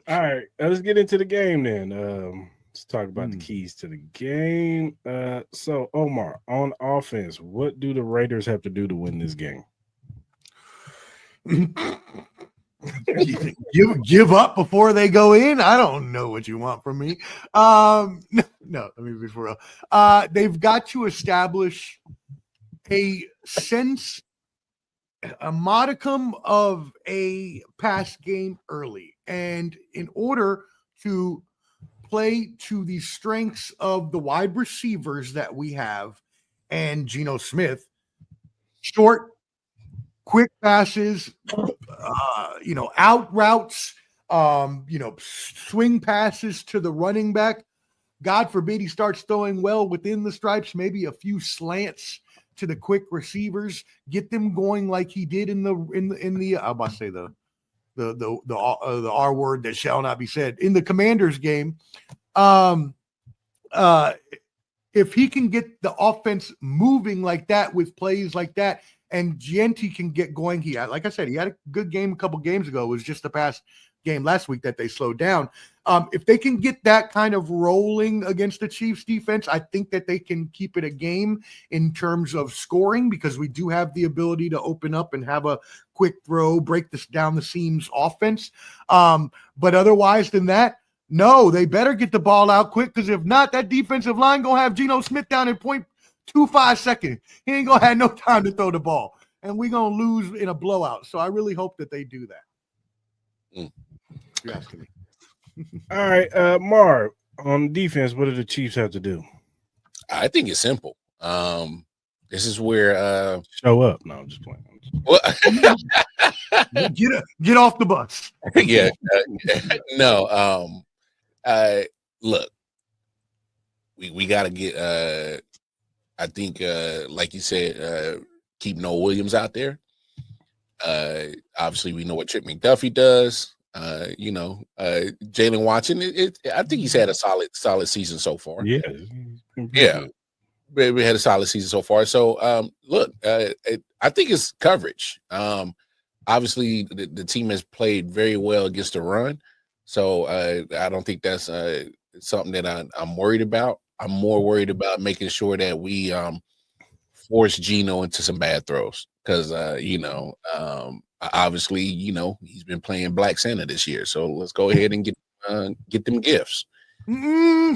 All right, let's get into the game then. Let's talk about the keys to the game. So Omar, on offense, what do the Raiders have to do to win this game? give up before they go in. I don't know what you want from me. No, let me be for real. They've got to establish a sense, a modicum of a pass game early, and in order to play to the strengths of the wide receivers that we have and Geno Smith, short, quick passes, out routes, swing passes to the running back. God forbid he starts throwing well within the stripes, maybe a few slants to the quick receivers, get them going like he did in the I'm about to say the R word that shall not be said in the Commanders game. If he can get the offense moving like that with plays like that, and Jeanty can get going. Like I said, he had a good game a couple games ago. It was just the past game last week that they slowed down. If they can get that kind of rolling against the Chiefs defense, I think that they can keep it a game in terms of scoring, because we do have the ability to open up and have a quick throw, break this down the seams offense. But otherwise than that, no, they better get the ball out quick, because if not, that defensive line going to have Geno Smith down in 0.25 seconds. He ain't going to have no time to throw the ball, and we're going to lose in a blowout. So I really hope that they do that. You're asking me. All right, Mar, on defense, what do the Chiefs have to do? I think it's simple. This is where show up. No, I'm just playing. Get off the bus. Yeah. No. Look, we got to get. I think, like you said, keep Noah Williams out there. Obviously, we know what Trent McDuffie does. Jalen Watson. I think he's had a solid season so far. Yeah. We had a solid season so far. So, look, I think it's coverage. Obviously, the team has played very well against the run. So, I don't think that's something that I'm worried about. I'm more worried about making sure that we force Geno into some bad throws, because, obviously, he's been playing Black Santa this year. So let's go ahead and get them gifts.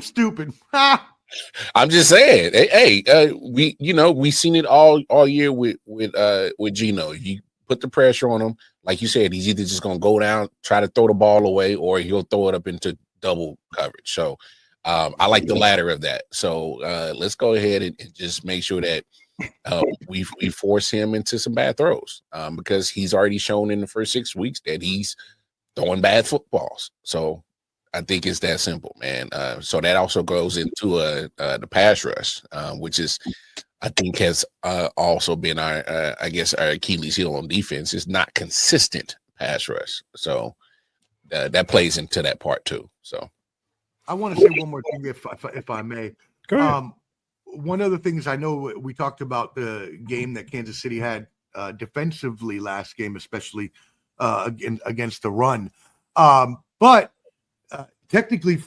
Stupid. I'm just saying. Hey, we seen it all year with Geno. You put the pressure on him, like you said. He's either just gonna go down, try to throw the ball away, or he'll throw it up into double coverage. So I like the latter of that. So let's go ahead and just make sure that we force him into some bad throws, because he's already shown in the first 6 weeks that he's throwing bad footballs. So I think it's that simple, man. So that also goes into the pass rush, which is, I think, has also been our Achilles heel on defense. Is not consistent pass rush. So that plays into that part too. So I want to say one more thing, if I may. Go ahead. One of the things, I know we talked about the game that Kansas City had defensively last game, especially against the run. But technically,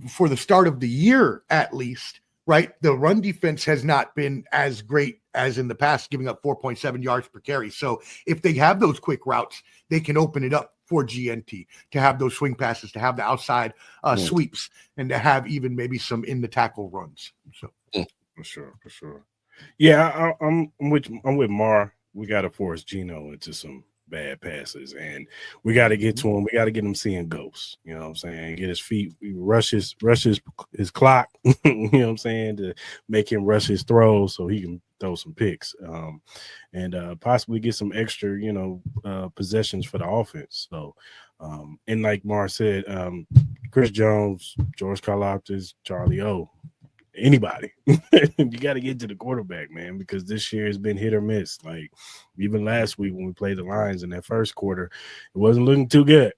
for the start of the year, at least, right, the run defense has not been as great as in the past, giving up 4.7 yards per carry. So if they have those quick routes, they can open it up for Jeanty to have those swing passes, to have the outside sweeps, and to have even maybe some in the tackle runs. So for sure. Yeah, I'm with Mar. We got to force Geno into some bad passes, and we got to get to him. We got to get him seeing ghosts. You know what I'm saying? Get his feet, rush his clock. You know what I'm saying, to make him rush his throws so he can throw some picks, and possibly get some extra, possessions for the offense. So, and like Mar said, Chris Jones, George Karlaftis, Charlie O. Anybody, you got to get to the quarterback, man, because this year has been hit or miss. Like even last week when we played the Lions in that first quarter, it wasn't looking too good,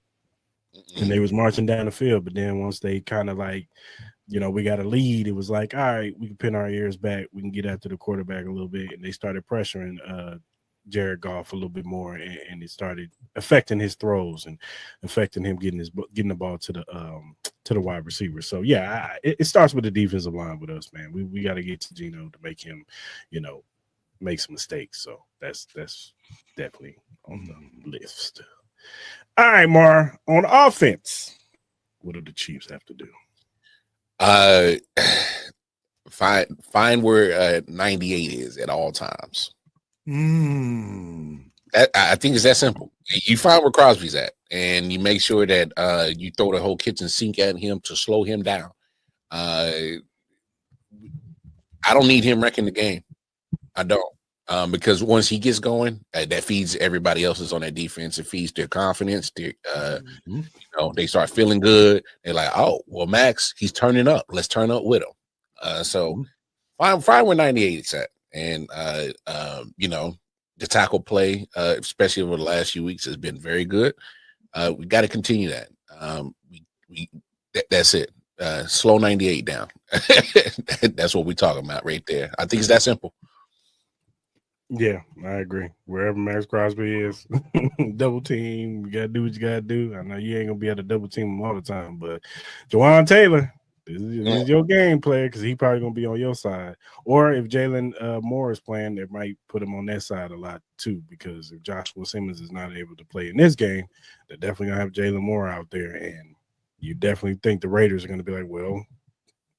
and they was marching down the field. But then once they kind of we got a lead, it was like, all right, we can pin our ears back, we can get after the quarterback a little bit, and they started pressuring Jared Goff a little bit more, and it started affecting his throws and affecting him getting the ball to the wide receiver. So yeah, it starts with the defensive line with us, man. We got to get to Geno to make him, make some mistakes. So that's definitely on the list. All right, Mar, on offense, what do the Chiefs have to do? Find where 98 is at all times. I think it's that simple. You find where Crosby's at, and you make sure that you throw the whole kitchen sink at him to slow him down. I don't need him wrecking the game. I don't. Because once he gets going, that feeds everybody else's on that defense. It feeds their confidence. They start feeling good. They're like, oh, well, Max, he's turning up. Let's turn up with him. So find where 98 is at. And, the tackle play, especially over the last few weeks, has been very good. We got to continue that. That's it. Slow 98 down. That's what we're talking about right there. I think it's that simple. Yeah, I agree. Wherever Max Crosby is, double team, you got to do what you got to do. I know you ain't going to be able to double team him all the time, but Jawan Taylor, this is your game player because he probably going to be on your side. Or if Jalen Moore is playing, they might put him on that side a lot too, because if Joshua Simmons is not able to play in this game, they're definitely going to have Jalen Moore out there. And you definitely think the Raiders are going to be like, well,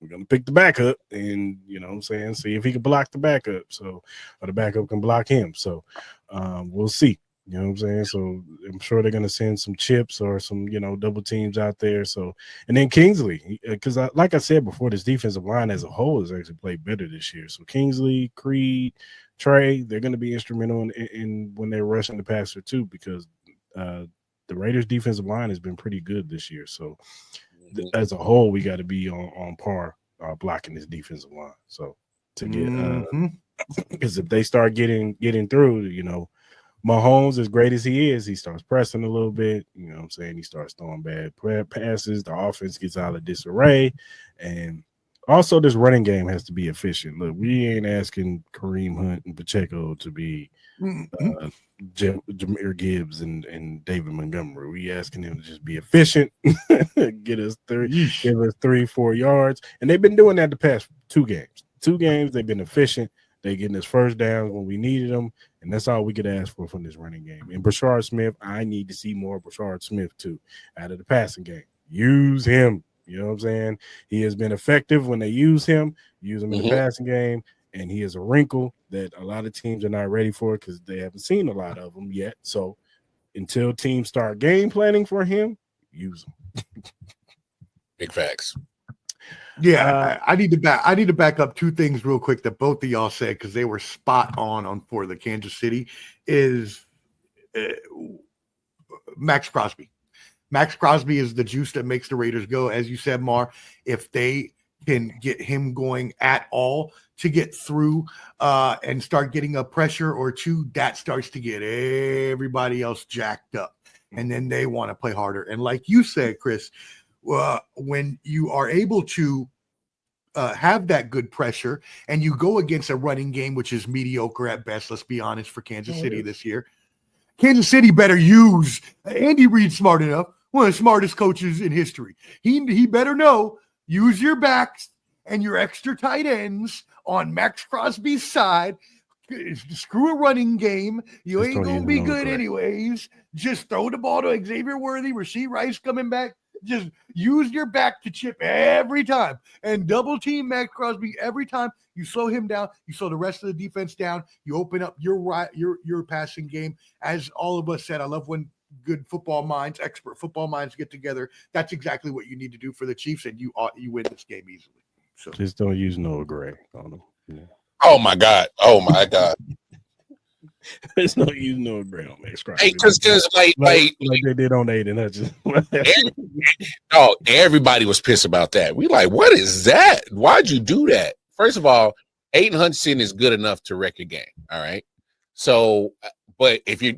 we're going to pick the backup and, see if he can block the backup. So, or the backup can block him. So, we'll see. You know what I'm saying? So, I'm sure they're going to send some chips or some, double teams out there. So, and then Kingsley, because like I said before, this defensive line as a whole has actually played better this year. So, Kingsley, Creed, Trey, they're going to be instrumental in when they're rushing the passer too, because the Raiders' defensive line has been pretty good this year. So, as a whole, we got to be on par blocking this defensive line. So to get because if they start getting through, Mahomes, as great as he is, he starts pressing a little bit. You know what I'm saying? He starts throwing bad passes. The offense gets out of disarray, and also this running game has to be efficient. Look, we ain't asking Kareem Hunt and Pacheco to be Jahmyr Gibbs and David Montgomery. We asking them to just be efficient, give us 3-4 yards, and they've been doing that the past 2 games. 2 games they've been efficient. They're getting us first downs when we needed them, and that's all we could ask for from this running game. And Brashard Smith, I need to see more Brashard Smith too out of the passing game. Use him. You know what I'm saying? He has been effective when they use him in the passing game. And he is a wrinkle that a lot of teams are not ready for because they haven't seen a lot of them yet. So until teams start game planning for him, use him. Big facts. Yeah, I need to back up 2 things real quick that both of y'all said because they were spot on for the Kansas City is Max Crosby. Max Crosby is the juice that makes the Raiders go. As you said, Mar, if they can get him going at all to get through and start getting a pressure or 2, that starts to get everybody else jacked up. And then they want to play harder. And like you said, Chris, when you are able to have that good pressure and you go against a running game, which is mediocre at best, let's be honest, for Kansas City this year, Kansas City better use Andy Reid smart enough, one of the smartest coaches in history. He better know, use your backs and your extra tight ends on Max Crosby's side. Screw a running game. You ain't going to be good anyways. Just throw the ball to Xavier Worthy, Rashee Rice coming back. Just use your back to chip every time and double team Max Crosby every time. You slow him down. You slow the rest of the defense down. You open up your passing game. As all of us said, I love when good football minds, expert football minds get together. That's exactly what you need to do for the Chiefs, and you win this game easily. So just don't use Noah Gray on them. Yeah. Oh my God! There's no use Noah Gray on Max Crosby. Hey, because like they did on Aiden Hutchins. Everybody was pissed about that. We like, what is that? Why'd you do that? First of all, Aiden Hutchinson is good enough to wreck a game. All right. So, but if you're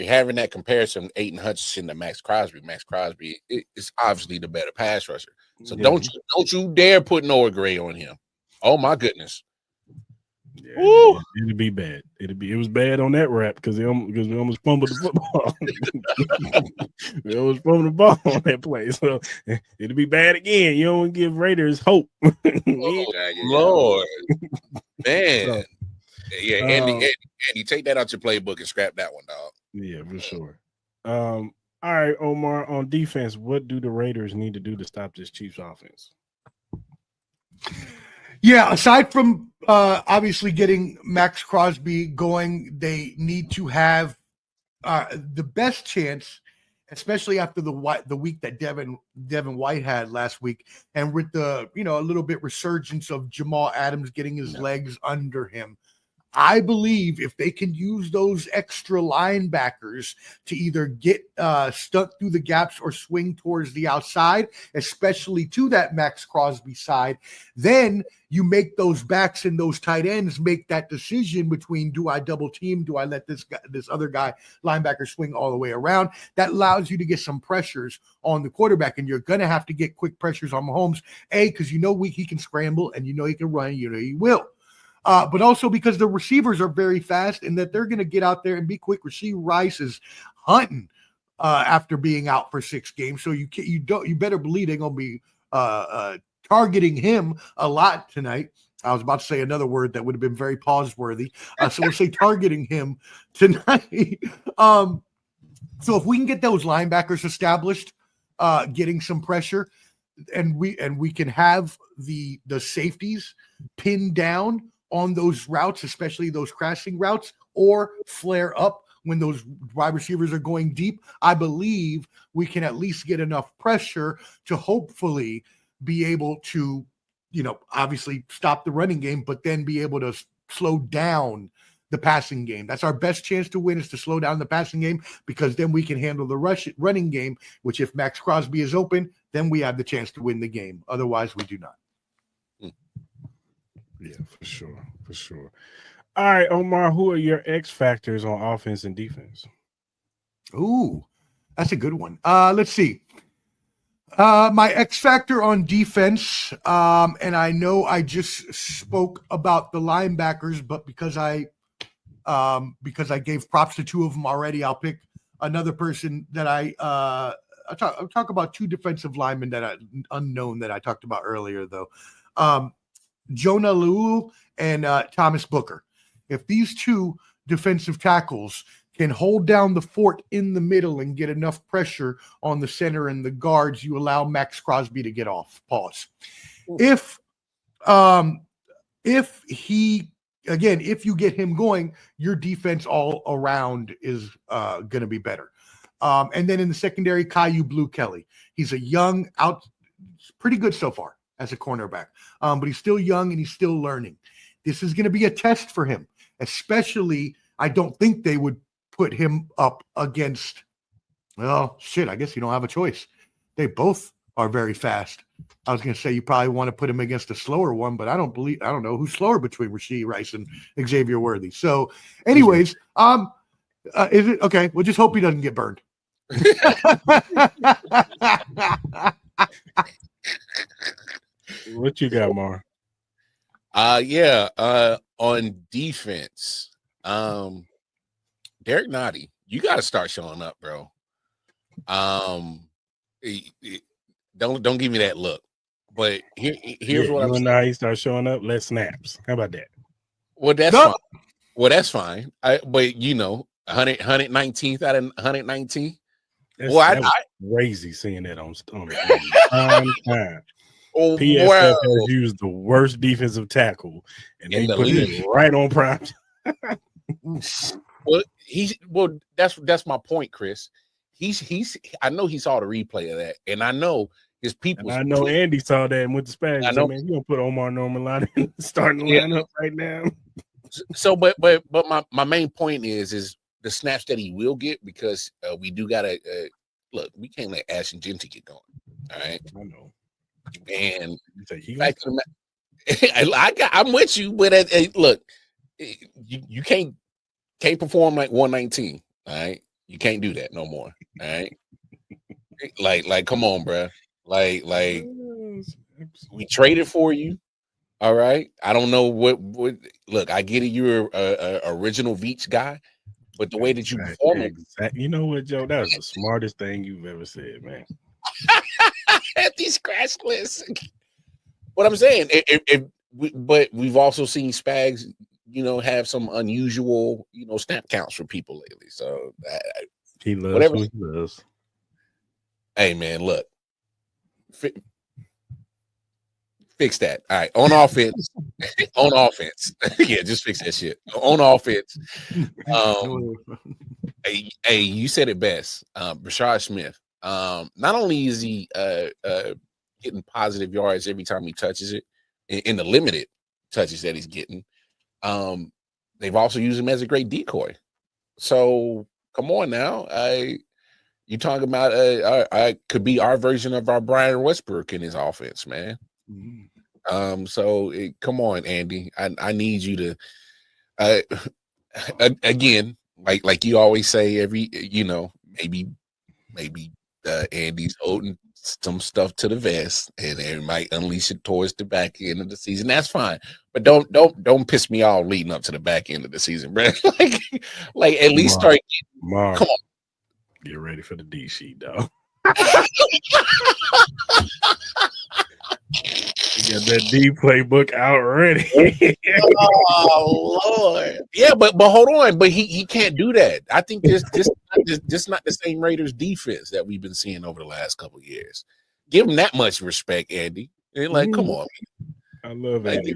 having that comparison, Aiden Hutchinson to Max Crosby is obviously the better pass rusher. So don't you dare put Noah Gray on him. Oh my goodness. Yeah, it'd be bad. It was bad on that rap because we almost fumbled the football. We almost fumbled the ball on that play. So it'll be bad again. You don't give Raiders hope. Oh, Lord. Man. So, yeah, Andy, take that out your playbook and scrap that one, dog. Yeah, for sure. All right, Omar, on defense, what do the Raiders need to do to stop this Chiefs offense? Yeah, aside from obviously getting Max Crosby going, they need to have the best chance, especially after the week that Devin White had last week, and with the a little bit resurgence of Jamal Adams getting his legs under him. I believe if they can use those extra linebackers to either get stuck through the gaps or swing towards the outside, especially to that Max Crosby side, then you make those backs and those tight ends make that decision between, do I double team? Do I let this other guy linebacker swing all the way around? That allows you to get some pressures on the quarterback, and you're going to have to get quick pressures on Mahomes, because he can scramble and he can run, he will. But also because the receivers are very fast and that they're going to get out there and be quick. Rashee Rice is hunting after being out for 6 games, so you better believe they're going to be targeting him a lot tonight. I was about to say another word that would have been very pause-worthy, so we'll say targeting him tonight. So if we can get those linebackers established, getting some pressure, and we can have the safeties pinned down on those routes, especially those crashing routes, or flare up when those wide receivers are going deep, I believe we can at least get enough pressure to hopefully be able to, obviously stop the running game, but then be able to slow down the passing game. That's our best chance to win, is to slow down the passing game, because then we can handle the running game, which if Max Crosby is open, then we have the chance to win the game. Otherwise, we do not. Yeah, for sure. All right, Omar, who are your X factors on offense and defense? Ooh, that's a good one. Let's see. My X factor on defense, and I know I just spoke about the linebackers, but because I gave props to 2 of them already, I'll pick another person that I'll talk about 2 defensive linemen that unknown that I talked about earlier, though. Jonah Lulu and Thomas Booker. If these 2 defensive tackles can hold down the fort in the middle and get enough pressure on the center and the guards, you allow Max Crosby to get off. Pause. If you get him going, your defense all around is going to be better. And then in the secondary, Caillou Blue Kelly. He's a young pretty good so far as a cornerback, but he's still young and he's still learning. This is going to be a test for him, especially I don't think they would put him up against, I guess you don't have a choice. They both are very fast. I was going to say you probably want to put him against a slower one, but I don't know who's slower between Rashee Rice and Xavier Worthy. So anyways, is it okay? We'll just hope he doesn't get burned. What you got, Mar? On defense, Derek Nottie, you got to start showing up, bro. Don't give me that look. But here's what I'm saying. Now he starts showing up. Less snaps. How about that? Well, that's fine. Well, that's fine. But 119th out of 119. That's crazy seeing that on time. PSF has used the worst defensive tackle, and they put it right on prime. That's my point, Chris. I know he saw the replay of that, and I know his people. I know Andy saw that and went to Spanish. I know, man, you don't put Omar Norman line in starting the lineup right now. So, but my main point is the snaps that he will get, because we do gotta look. We can't let Ashton Jeanty get going. All right, I know. And I'm with you, but look, you can't perform like 119. All right, you can't do that no more. All right, like come on, bro. Like we traded for you. All right. I don't know what look, I get it. You're a original Veach guy, but the way that you perform it, You know what, Joe? That was the smartest thing you've ever said, man. at these crash lists. What I'm saying, but we've also seen Spags, have some unusual, snap counts for people lately. So He loves whatever who he loves. Hey man, look, fix that. All right, on offense, on offense, yeah, just fix that shit. On offense, hey, you said it best. Rashee Smith. Not only is he getting positive yards every time he touches it, in the limited touches that he's getting, they've also used him as a great decoy. So come on now, you talking about I could be our version of our Brian Westbrook in his offense, man. So come on, Andy. I need you to again, like you always say, every maybe Andy's holding some stuff to the vest and they might unleash it towards the back end of the season. That's fine. But don't piss me off leading up to the back end of the season, bro. like at least start Mark, come on. Get ready for the D sheet, dog. You got that D playbook out already. Oh Lord. Yeah, but hold on. But he can't do that. I think this not the same Raiders defense that we've been seeing over the last couple of years. Give him that much respect, Andy. And come on. I love Andy.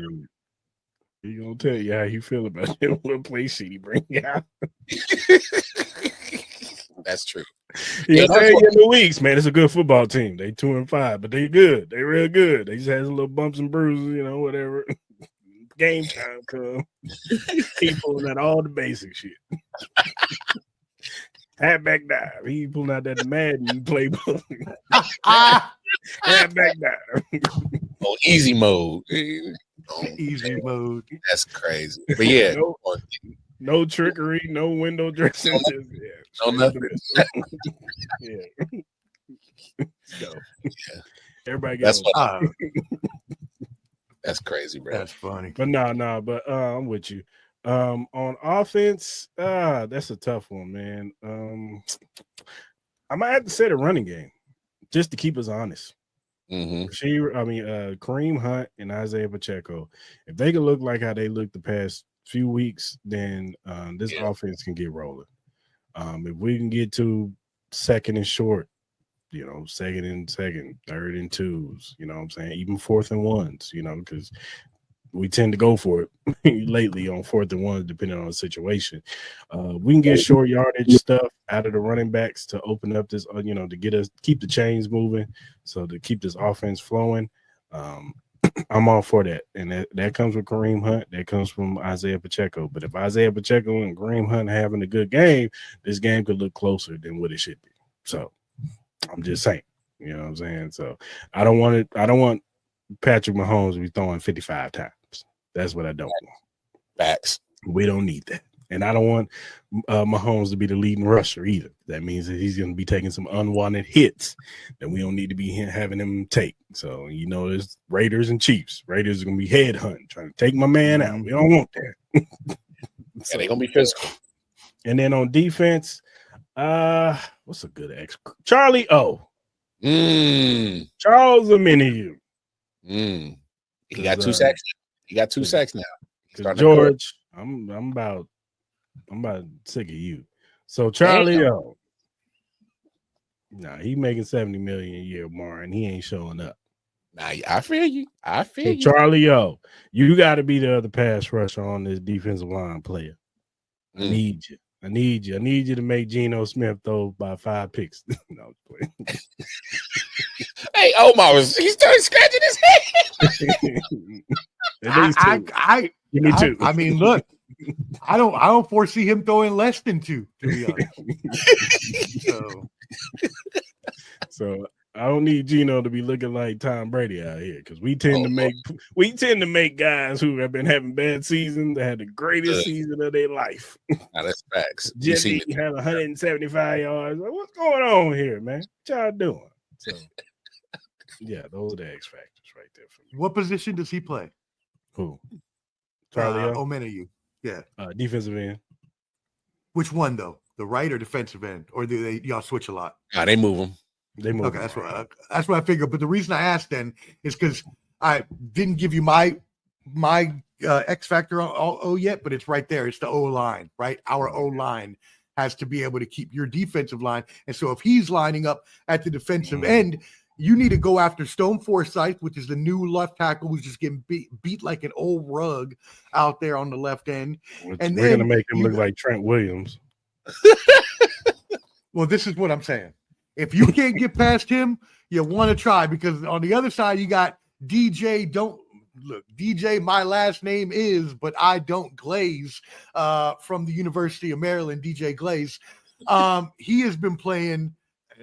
He gonna tell you how you feel about him. What play sheet he bring out. That's true. Yeah, in the weeks, man. It's a good football team. They 2-5, but they good. They real good. They just has a little bumps and bruises, whatever. Game time come. He pulling out all the basic shit. Halfback dive. He pulling out that Madden playbook. Halfback dive. Oh, easy mode. Easy mode. That's crazy. But yeah. No trickery, no window dressing. No nothing. Yeah. So, everybody that's what that's crazy, bro. That's funny. But but I'm with you. On offense, that's a tough one, man. I might have to say the running game just to keep us honest. Kareem Hunt and Isaiah Pacheco, if they can look like how they looked the past few weeks, then this offense can get rolling. If we can get to second and short, second and second, third and twos, what I'm saying, even 4th and 1s, because we tend to go for it lately on 4th and 1s, depending on the situation. We can get short yardage stuff out of the running backs to open up this, to get us, keep the chains moving, so to keep this offense flowing. I'm all for that. And that comes with Kareem Hunt. That comes from Isaiah Pacheco. But if Isaiah Pacheco and Kareem Hunt having a good game, this game could look closer than what it should be. So I'm just saying, you know what I'm saying? So I don't want Patrick Mahomes to be throwing 55 times. That's what I don't want. Facts. We don't need that. And I don't want Mahomes to be the leading rusher either. That means that he's going to be taking some unwanted hits that we don't need to be having him take. So, there's Raiders and Chiefs. Raiders are going to be headhunting, trying to take my man out. We don't want that. So, they're going to be physical. And then on defense, what's a good ex? Charlie O. Charles Omenihu. He got 2 sacks. He got 2 sacks now. George, I'm about sick of you. So Charlie O. He making $70 million a year, Omar, and he ain't showing up. Nah, I feel you. So Charlie O, you got to be the other pass rusher on this defensive line player. I need you. I need you to make Geno Smith throw by 5 picks. No, hey, Omar he started scratching his head. Give me 2. I mean, look, I don't foresee him throwing less than 2, to be honest. So I don't need Geno to be looking like Tom Brady out here, because we tend to make guys who have been having bad seasons that had the greatest season of their life. Nah, that's facts. Jeanty had 175 yards. Like, what's going on here, man? What y'all doing? So, yeah, those are the X factors right there for me. What position does he play? Who? Charlie? Omenihu. Yeah. Defensive end. Which one though? The right or defensive end, or do y'all switch a lot? They move them. They move. Okay, that's what I figured. But the reason I asked then is because I didn't give you my X factor yet, but it's right there. It's the O line, right? Our O line has to be able to keep your defensive line, and so if he's lining up at the defensive end, you need to go after Stone Forsythe, which is the new left tackle who's just getting beat like an old rug out there on the left end. And we're gonna make him look like Trent Williams. Well, this is what I'm saying. If you can't get past him, you want to try, because on the other side you got DJ. Don't look, DJ. My last name is, but I don't Glaze, from the University of Maryland. DJ Glaze. He has been playing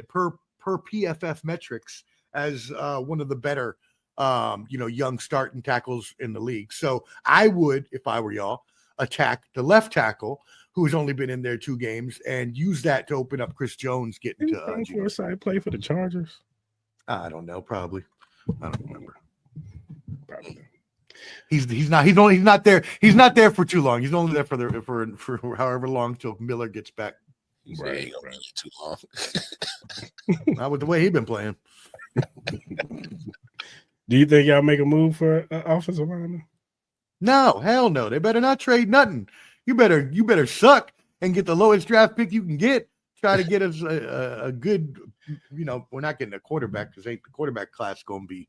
per PFF metrics as one of the better, young starting tackles in the league. So I would, if I were y'all, attack the left tackle, who has only been in there 2 games, and use that to open up Chris Jones getting to Forsythe play for the Chargers. I don't know, probably. I don't remember. Probably. He's not there. He's not there for too long. He's only there for however long till Miller gets back. Right. Too long. Not with the way he's been playing. Do you think y'all make a move for offensive lineman? No, hell no. They better not trade nothing. You better suck and get the lowest draft pick you can get. Try to get us a good, we're not getting a quarterback because ain't the quarterback class going to be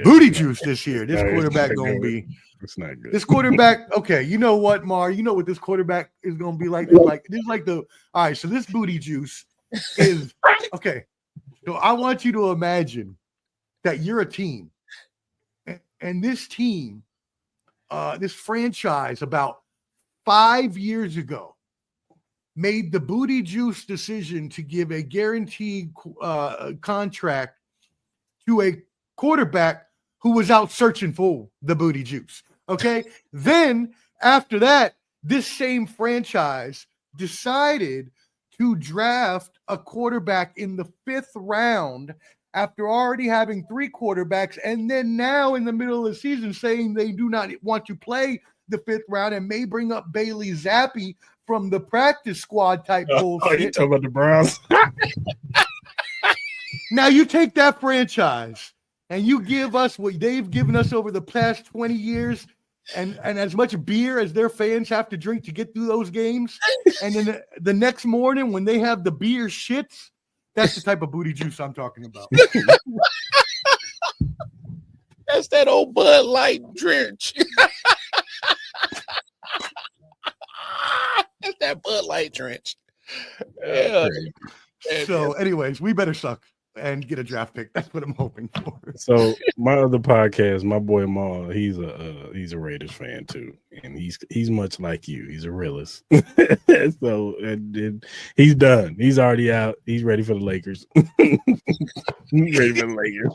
booty juice this year. This quarterback going to be. It's not good. This quarterback, okay, you know what, Mar? You know what this quarterback is going to be like? All right, so this booty juice is, okay. So I want you to imagine that you're a team. And this team, this franchise about 5 years ago made the booty juice decision to give a guaranteed contract to a quarterback who was out searching for the booty juice. Okay. Then after that, this same franchise decided to draft a quarterback in the 5th round after already having 3 quarterbacks. And then now in the middle of the season saying they do not want to play the 5th round and may bring up Bailey Zappi from the practice squad type bullshit. Oh, you talking about the Browns? Now you take that franchise and you give us what they've given us over the past 20 years and as much beer as their fans have to drink to get through those games. And then the next morning when they have the beer shits, that's the type of booty juice I'm talking about. That's that old Bud Light drench. That's that Bud Light drench. Yeah. So, anyways, we better suck and get a draft pick. That's what I'm hoping for. So, my other podcast, my boy Omar, he's a Raiders fan too, and he's much like you. He's a realist. So, and he's done. He's already out. He's ready for the Lakers. He's ready for the Lakers.